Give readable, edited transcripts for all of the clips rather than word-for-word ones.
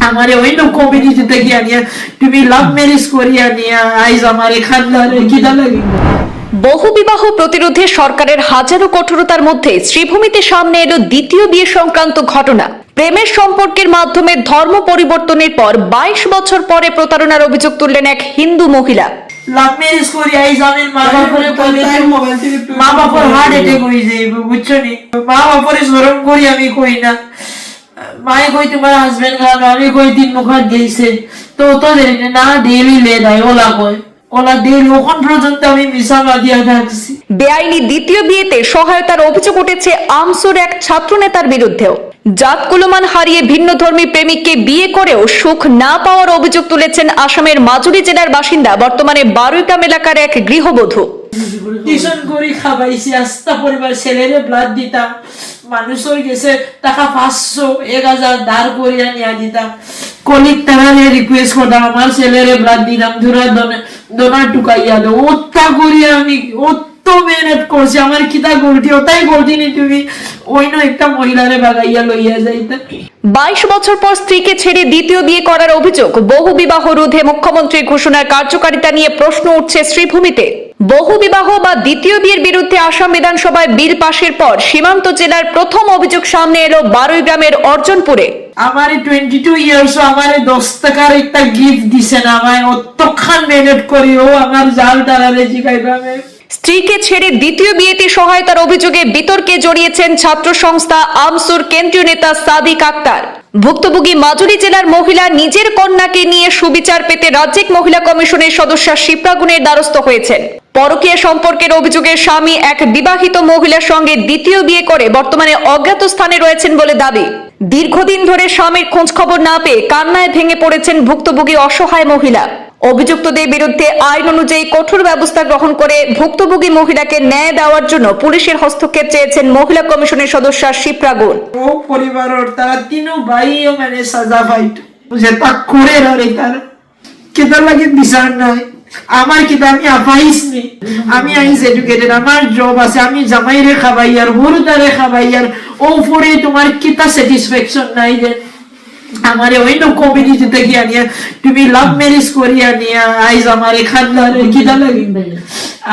আমারে অন্য কমিউনিটিতে গিয়া নিয়ে তুমি লাভ ম্যারেজ করিয়া নিয়ে আইজ আমারে খানদারে কিদা লাগি। বহু বিবাহ প্রতিরোধে সরকারের হাজারো কঠোরতার মধ্যে শ্রীভূমিতে সামনে এলো দ্বিতীয় বিয়ে সংক্রান্ত ঘটনা। প্রেমের সম্পর্কের মাধ্যমে ধর্ম পরিবর্তনের পর 22 বছর পরে প্রতারণার অভিযোগ তুললেন এক হিন্দু মহিলা। লাভ ম্যারেজ করি আইজ আমি মা বাপর হার্ট অ্যাটাক হয়ে যাইব, বুঝছো নি? মা বাপরে শরম করি আমি কই না, মায়ে কই তোমার হাজবেন্ড খানো, আমি কই 3 মুখাত গেছে তো তোদের না ডেলি লে দেয়, ওলা কয় ওলা ডেলি, ওখান পর্যন্ত আমি মিশা বাদিয়া থাকছি। বেআইনি দ্বিতীয় বিয়েতে সহায়তার অভিযোগ উঠেছে আমসুর এক ছাত্র নেতার বিরুদ্ধেও। জাত কুলমান হারিয়ে ভিন্ন ধর্মী প্রেমিককে বিয়ে করেও সুখ না পাওয়ার অভিযোগ তুলেছেন আসামের মাজুলি জেলার বাসিন্দা বর্তমানে বারুইগ্রাম এলাকার এক গৃহবধূ। টিউশন করি খাবাইছি, আস্তা পরিবার ছেলেরে ব্লাড দিতাম, মানুষের গেছে টাকা 500 1000 ধার করিয়া নিয়ে দিতাম, কলিগ তারারে রিকোয়েস্ট করতাম আমার ছেলেরে ব্লাড দিতাম, ধরা দোনার টুকাইয়া দো, ওত্তা করিয়া আমি অত মেহনত করছি, আমার কিতা গলতি, ওটাই গলতি নি তুমি অন্য একটা মহিলারে বাগাইয়া লইয়া যাইতা। 22 বছর পর স্ত্রীকে ছেড়ে দ্বিতীয় বিয়ে করার অভিযোগ। বহু বিবাহ রোধে মুখ্যমন্ত্রীর ঘোষণার কার্যকারিতা নিয়ে প্রশ্ন উঠছে শ্রীভূমিতে। বহু বিবাহ বা দ্বিতীয় বিয়ের বিরুদ্ধে আসাম বিধানসভায় বিল পাশের পর সীমান্ত জেলার প্রথম অভিযোগ সামনে এলো বারুইগ্রামের অর্জনপুরে। আমারে 22 ইয়ার্স আমারে 10 টাকার একটা গিফট দিছে না, আমায় অতখান মেহনত করি, ও আমার জাল তারারে জিগাইবামে। স্ত্রীকে ছেড়ে দ্বিতীয় বিয়েতে সহায়তার অভিযোগে বিতর্কে জড়িয়েছেন ছাত্র সংস্থা আমসুর কেন্দ্রীয় নেতা সাদিক আক্তার। ভুক্তভোগী মাজুলি জেলার মহিলা নিজের কন্যাকে নিয়ে সুবিচার পেতে রাজ্যিক মহিলা কমিশনের সদস্য শিপ্রা গুণের দ্বারস্থ হয়েছেন। পরকীয়া সম্পর্কের অভিযোগে স্বামী এক বিবাহিত মহিলার সঙ্গে দ্বিতীয় বিয়ে করে বর্তমানে অজ্ঞাত স্থানে রয়েছেন বলে দাবি। দীর্ঘদিন ধরে স্বামীর খোঁজ খবর না পেয়ে কান্নায় ভেঙে পড়েছেন ভুক্তভোগী অসহায় মহিলা। অভিযুক্তদের বিরুদ্ধে আইন অনুযায়ী কঠোর ব্যবস্থা গ্রহণ করে ভুক্তভোগী মহিলাকে ন্যায় দেওয়ার জন্য পুলিশের হস্তক্ষেপ চেয়েছেন মহিলা কমিশনের সদস্য শিপ্রা গুণ। ও পরিবারের তারা তিনও ভাইও মানে সাজা পাইত, যে তা করে রে তার কেদার লাগে বিচার নাই। আমার কিতা আমি আপাইস নি, আমি আইস এডুকেটেড, আমার জব আছে, আমি জামাইরে খাবাই আর বড়দারে খাবাই আর ও পরে তোমার কিতা স্যাটিসফ্যাকশন নাই যে আমারে অন্য কমিউনিটিতে গিয়া নিয়ে তুমি লাভ ম্যারেজ করিয়া নিয়ে আইজ আমারে খানদারে কিতা লাগি।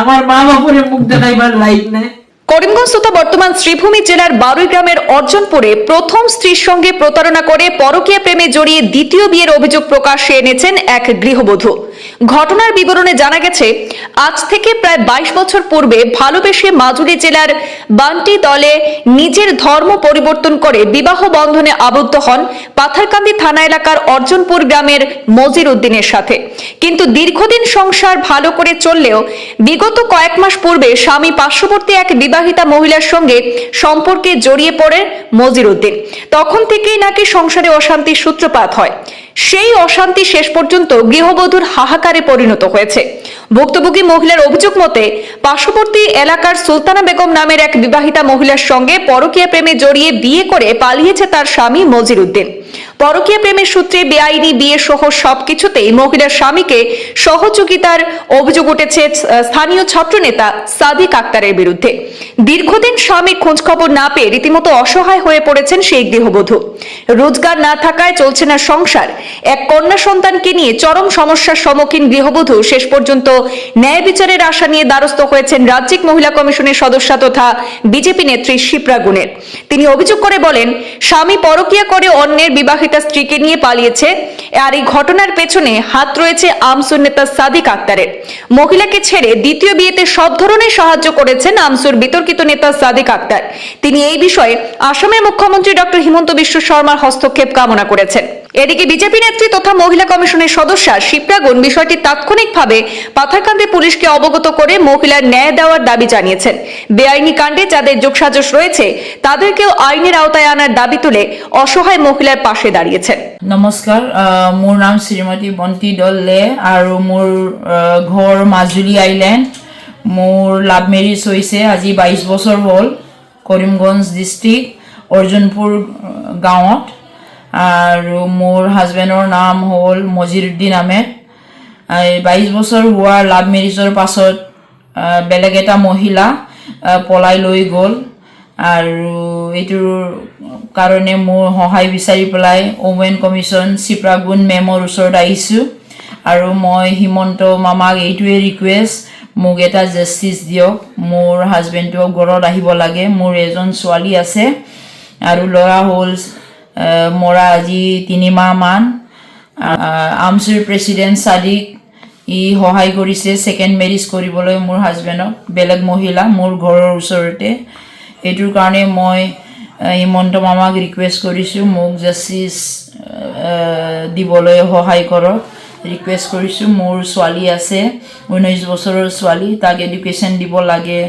আমার মা বাপরে মুখ দেখাইবার লাইক নাই। করিমগঞ্জ তথা বর্তমান শ্রীভূমি জেলার বারুইগ্রামের অর্জনপুরে প্রথম স্ত্রীর সঙ্গে প্রতারণা করে পরকীয়া প্রেমে জড়িয়ে দ্বিতীয় বিয়ের অভিযোগ প্রকাশ্যে এনেছেন এক গৃহবধূ। ঘটনার বিবরণে জানা গেছে, আজ থেকে প্রায় 22 বছর পূর্বে ভালোবেসে মাজুলি জেলার বান্টি দলে নিজের ধর্ম পরিবর্তন করে বিবাহ বন্ধনে আবদ্ধ হন পাথারকান্দি থানা এলাকার অর্জনপুর গ্রামের মজির উদ্দিনের সাথে। কিন্তু দীর্ঘদিন সংসার ভালো করে চললেও বিগত কয়েক মাস পূর্বে স্বামী পার্শ্ববর্তী এক বিবাহিতা মহিলার সঙ্গে সম্পর্কে জড়িয়ে পড়ে মজির উদ্দিন। তখন থেকেই নাকি সংসারে অশান্তির সূত্রপাত হয়। সেই অশান্তি শেষ পর্যন্ত গৃহবধূর হাহাকারে পরিণত হয়েছে। ভুক্তভোগী মহিলার অভিযোগ মতে পার্শ্ববর্তী এলাকার সুলতানা বেগম নামের এক বিবাহিতা মহিলার সঙ্গে পরকীয়া প্রেমে জড়িয়ে বিয়ে করে পালিয়েছে তার স্বামী মজির উদ্দিন। পরকীয়া প্রেমের সূত্রে বেআইনি বিয়ে সহ সবকিছুতেই মহিলার স্বামীকে সহযোগিতার অভিযোগ উঠেছে স্থানীয় ছাত্র নেতা সাদিক আক্তারের বিরুদ্ধে। দীর্ঘদিন স্বামীর খোঁজখবর না পেয়ে রীতিমতো অসহায় হয়ে পড়েছেন সেই গৃহবধূ। রোজগার না থাকায় চলছে না সংসার। এক কন্যা সন্তানকে নিয়ে চরম সমস্যার সম্মুখীন গৃহবধূ শেষ পর্যন্ত ন্যায় বিচারের আশা নিয়ে দ্বারস্থ হয়েছেন রাজ্যিক মহিলা কমিশনের সদস্য তথা বিজেপি নেত্রী শিপ্রা গুণের। তিনি অভিযোগ করে বলেন, স্বামী পরকীয়া করে অন্যের বিবাহিতা স্ত্রীকে নিয়ে পালিয়েছে, আর এই ঘটনার পেছনে হাত রয়েছে আমসুর নেতা সাদিক আক্তারের। মহিলাকে ছেড়ে দ্বিতীয় বিয়েতে সব ধরনের সাহায্য করেছেন আমসুর বিতর্কিত নেতা সাদিক আক্তার। তিনি এই বিষয়ে আসামের মুখ্যমন্ত্রী ডক্টর হিমন্ত বিশ্ব শর্মার হস্তক্ষেপ কামনা করেছেন। এদিকে বিজেপি নেত্রী তথা মহিলা কমিশনের সদস্য শিপ্রা গুণ বিষয়টি তাৎক্ষণিকভাবে পাথারকান্দি পুলিশকে অবগত করে মহিলার ন্যায় দেওয়ার দাবি জানিয়েছেন। বেআইনি কাণ্ডে যাদের যোগসাজশ রয়েছে তাদেরকেও আইনের আওতায় আনার দাবি তুলে অসহায় মহিলার পাশে দাঁড়িয়েছেন। নমস্কাৰ, মোৰ নাম শ্ৰীমতী বন্তি দলে আৰু মোৰ ঘৰ মাজুলী আইলেণ্ড। মোৰ লাভ মেৰিজ হৈছে আজি 22 বছৰ হ'ল কৰিমগঞ্জ ডিষ্ট্ৰিক্ট অৰ্জুনপুৰ গাঁৱত। আৰু মোৰ হাজবেণ্ডৰ নাম হ'ল মজিৰ উদ্দিন আহমেদ। 22 বছৰ হোৱা লাভ মেৰিজৰ পাছত বেলেগ এটা মহিলা পলাই লৈ গ'ল আৰু এইটোৰ কাৰণে মোৰ সহায় বিচাৰি পেলাই ওমেন কমিশ্যন চিপ্ৰাগুণ মেমৰ ওচৰত আহিছোঁ আৰু মই হিমন্ত মামাক এইটোৱে ৰিকুৱেষ্ট মোক এটা জাষ্টিচ দিয়ক মোৰ হাজবেণ্ডটো ঘৰত আহিব লাগে মোৰ এজন ছোৱালী আছে আৰু ল'ৰা হ'ল মৰা আজি 3 মাহমান আমচুৰ প্ৰেচিডেণ্ট ছাদিক ই সহায় কৰিছে ছেকেণ্ড মেৰিজ কৰিবলৈ মোৰ হাজবেণ্ডক বেলেগ মহিলা মোৰ ঘৰৰ ওচৰতে এইটোৰ কাৰণে মই হিমন্ত মামাক ৰিকুৱেষ্ট কৰিছোঁ মোক জাষ্টিচ দিবলৈ সহায় কৰক ৰিকুৱেষ্ট কৰিছোঁ মোৰ ছোৱালী আছে 19 বছৰৰ ছোৱালী তাক এডুকেশ্যন দিব লাগে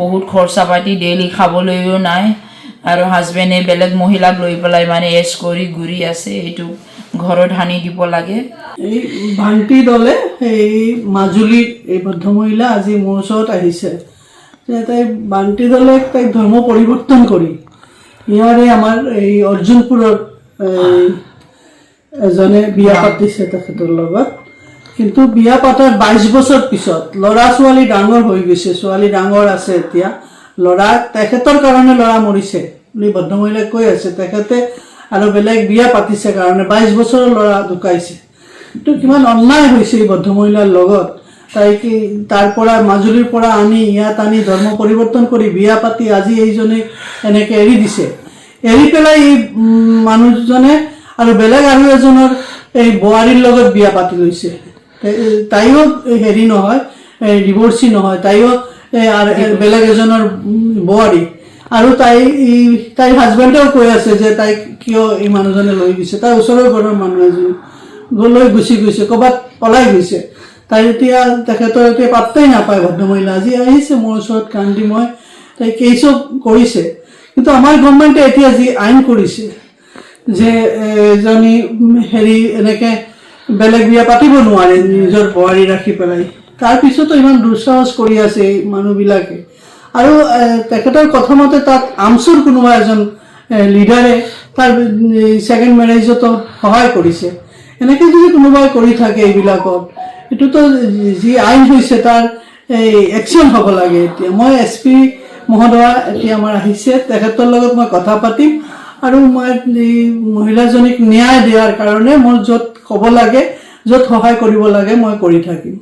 বহুত খৰচা পাতি ডেইলি খাবলৈও নাই আৰু হাজবেণ্ডে বেলেগ মহিলাক লৈ পেলাই মানে এছ কৰি ঘূৰি আছে এইটো ঘৰত হানি দিব লাগে এই ভান্তি দলে এই মাজুলীৰ এই বদ্ধ মহিলা আজি মোৰ ওচৰত আহিছে যে তাই ভান্তি দলে তাইক ধৰ্ম পৰিৱৰ্তন কৰি ইয়াৰে আমাৰ এই অৰ্জুনপুৰৰ এজনে বিয়া পাতিছে তেখেতৰ লগত কিন্তু বিয়া পাতাৰ 22 বছৰ পিছত ল'ৰা ছোৱালী ডাঙৰ হৈ গৈছে ছোৱালী ডাঙৰ আছে এতিয়া ল'ৰা তেখেতৰ কাৰণে ল'ৰা মৰিছে বুলি বদ্ধ মহিলাই কৈ আছে তেখেতে আৰু বেলেগ বিয়া পাতিছে কাৰণে 22 বছৰৰ ল'ৰা ঢুকাইছে তো কিমান অন্যায় হৈছে এই বদ্ধ মহিলাৰ লগত তাইক তাৰ পৰা মাজুলীৰ পৰা আনি ইয়াত আনি ধৰ্ম পৰিৱৰ্তন কৰি বিয়া পাতি আজি এইজনে এনেকৈ এৰি দিছে এৰি পেলাই এই মানুহজনে আৰু বেলেগ আৰু এজনৰ এই বোৱাৰীৰ লগত বিয়া পাতি লৈছে তাইও হেৰি নহয় ডিভোৰ্চি নহয় তাইও বেলেগ এজনৰ বোৱাৰী আৰু তাইৰ হাজবেণ্ডেও কৈ আছে যে তাইক কিয় এই মানুহজনে লৈ গৈছে তাই ওচৰৰ ঘৰৰ মানুহ এজন লৈ গুচি গৈছে ক'ৰবাত পলাই গৈছে তাই এতিয়া তেখেতৰ এতিয়া পাত্তাই নাপায় ভদ্ৰ মহিলা আজি আহিছে মোৰ ওচৰত কান্দি মই তাই কেইচো কৰিছে কিন্তু আমাৰ গভৰ্ণমেণ্টে এতিয়া যি আইন কৰিছে যে এজনী হেৰি এনেকৈ বেলেগ বিয়া পাতিব নোৱাৰে নিজৰ বোৱাৰী ৰাখি পেলাই তাৰপিছতো ইমান দুঃসাহস কৰি আছে এই মানুহবিলাকে আৰু তেখেতৰ কথামতে তাত আমচুৰ কোনোবা এজন লিডাৰে তাৰ ছেকেণ্ড মেৰেজতো সহায় কৰিছে এনেকৈ যদি কোনোবাই কৰি থাকে এইবিলাকত এইটোতো যি আইন হৈছে তাৰ এই একশ্যন হ'ব লাগে এতিয়া মই SP মহোদয়া এতিয়া আমাৰ আহিছে তেখেতৰ লগত মই কথা পাতিম আৰু মই এই মহিলাজনীক ন্যায় দিয়াৰ কাৰণে মই য'ত ক'ব লাগে য'ত সহায় কৰিব লাগে মই কৰি থাকিম